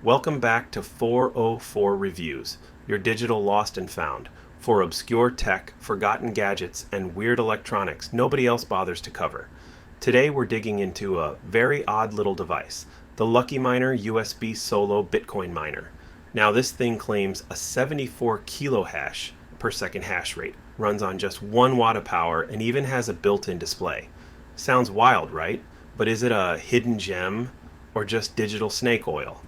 Welcome back to 404 Reviews, your digital lost and found, for obscure tech, forgotten gadgets, and weird electronics nobody else bothers to cover. Today we're digging into a very odd little device, the Luckyminder USB Solo Bitcoin Miner. Now this thing claims a 74 kilohash per second hash rate, runs on just 1 watt of power, and even has a built-in display. Sounds wild, right? But is it a hidden gem or just digital snake oil?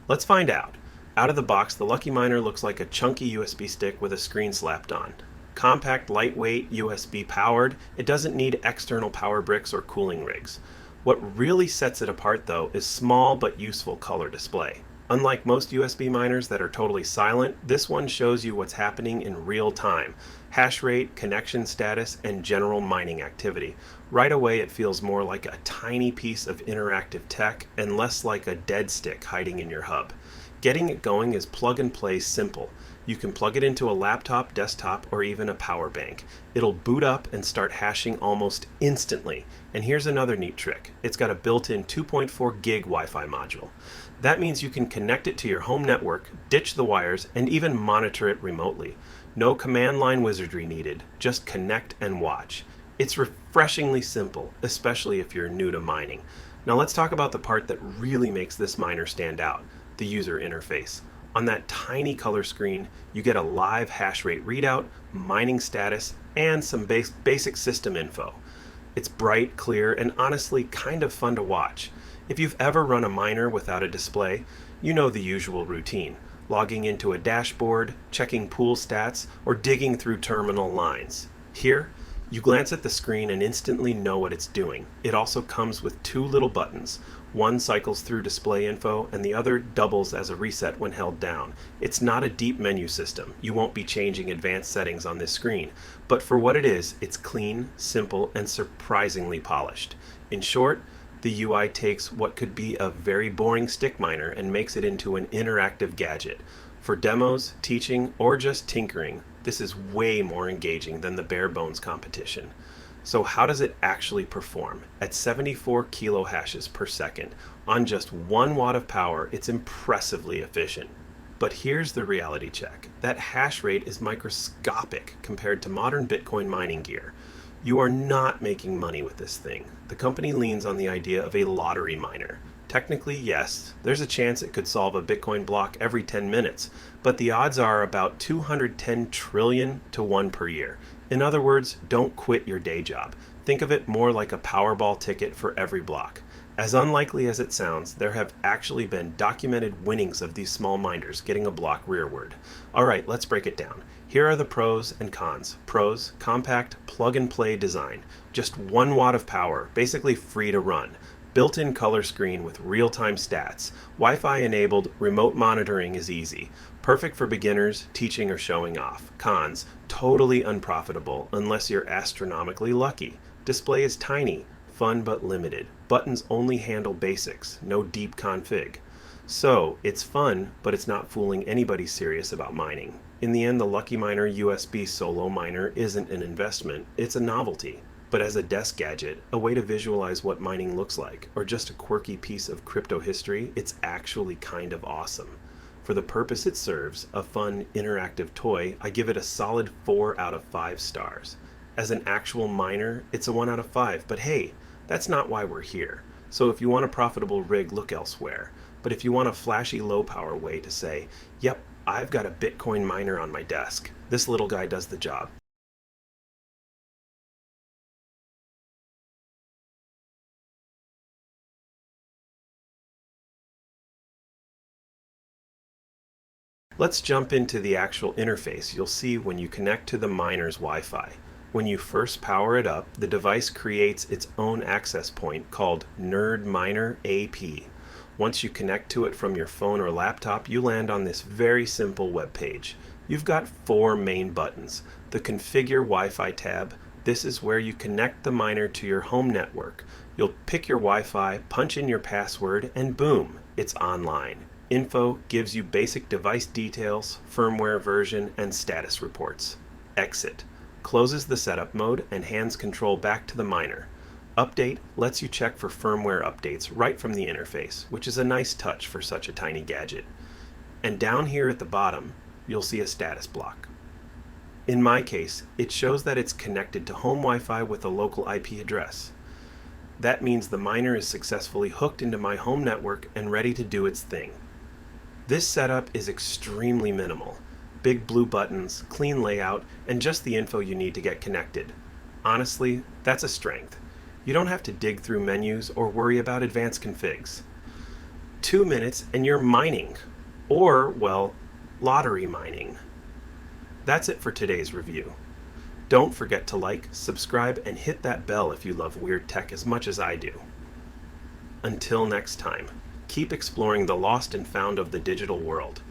Let's find out. Out of the box, the Luckyminder looks like a chunky USB stick with a screen slapped on. Compact, lightweight, USB powered, it doesn't need external power bricks or cooling rigs. What really sets it apart though is small but useful color display. Unlike most USB miners that are totally silent, this one shows you what's happening in real time. Hash rate, connection status, and general mining activity. Right away it feels more like a tiny piece of interactive tech and less like a dead stick hiding in your hub. Getting it going is plug and play simple. You can plug it into a laptop, desktop, or even a power bank. It'll boot up and start hashing almost instantly. And here's another neat trick. It's got a built-in 2.4 gig Wi-Fi module. That means you can connect it to your home network, ditch the wires, and even monitor it remotely. No command line wizardry needed, just connect and watch. It's refreshingly simple, especially if you're new to mining. Now let's talk about the part that really makes this miner stand out, the user interface. On that tiny color screen, you get a live hash rate readout, mining status, and some basic system info. It's bright, clear, and honestly kind of fun to watch. If you've ever run a miner without a display, you know the usual routine. Logging into a dashboard, checking pool stats, or digging through terminal lines. Here, you glance at the screen and instantly know what it's doing. It also comes with 2 little buttons. One cycles through display info and the other doubles as a reset when held down. It's not a deep menu system. You won't be changing advanced settings on this screen. But for what it is, it's clean, simple, and surprisingly polished. In short, the UI takes what could be a very boring stick miner and makes it into an interactive gadget. For demos, teaching, or just tinkering, this is way more engaging than the bare bones competition. So how does it actually perform? At 74 kilohashes per second, on just 1 watt of power, it's impressively efficient. But here's the reality check. That hash rate is microscopic compared to modern Bitcoin mining gear. You are not making money with this thing. The company leans on the idea of a lottery miner. Technically, yes, there's a chance it could solve a Bitcoin block every 10 minutes, but the odds are about 210 trillion to 1 per year. In other words, don't quit your day job. Think of it more like a Powerball ticket for every block. As unlikely as it sounds, there have actually been documented winnings of these small miners getting a block rearward. Alright, let's break it down. Here are the pros and cons. Pros: compact, plug-and-play design. Just 1 watt of power, basically free to run. Built-in color screen with real-time stats. Wi-Fi enabled, remote monitoring is easy. Perfect for beginners, teaching, or showing off. Cons: totally unprofitable unless you're astronomically lucky. Display is tiny, fun but limited. Buttons only handle basics, no deep config. So, it's fun, but it's not fooling anybody serious about mining. In the end, the Luckyminder USB Solo Miner isn't an investment, it's a novelty. But as a desk gadget, a way to visualize what mining looks like, or just a quirky piece of crypto history, it's actually kind of awesome. For the purpose it serves, a fun, interactive toy, I give it a solid 4 out of 5 stars. As an actual miner, it's a 1 out of 5, but hey, that's not why we're here. So if you want a profitable rig, look elsewhere. But if you want a flashy low-power way to say, yep, I've got a Bitcoin miner on my desk, this little guy does the job. Let's jump into the actual interface you'll see when you connect to the miner's Wi-Fi. When you first power it up, the device creates its own access point called Nerd Miner AP. Once you connect to it from your phone or laptop, you land on this very simple web page. You've got 4 main buttons. The Configure Wi-Fi tab. This is where you connect the miner to your home network. You'll pick your Wi-Fi, punch in your password, and boom, it's online. Info gives you basic device details, firmware version, and status reports. Exit closes the setup mode and hands control back to the miner. Update lets you check for firmware updates right from the interface, which is a nice touch for such a tiny gadget. And down here at the bottom, you'll see a status block. In my case, it shows that it's connected to home Wi-Fi with a local IP address. That means the miner is successfully hooked into my home network and ready to do its thing. This setup is extremely minimal. Big blue buttons, clean layout, and just the info you need to get connected. Honestly, that's a strength. You don't have to dig through menus or worry about advanced configs. 2 minutes and you're mining. Or, well, lottery mining. That's it for today's review. Don't forget to like, subscribe, and hit that bell if you love weird tech as much as I do. Until next time, keep exploring the lost and found of the digital world.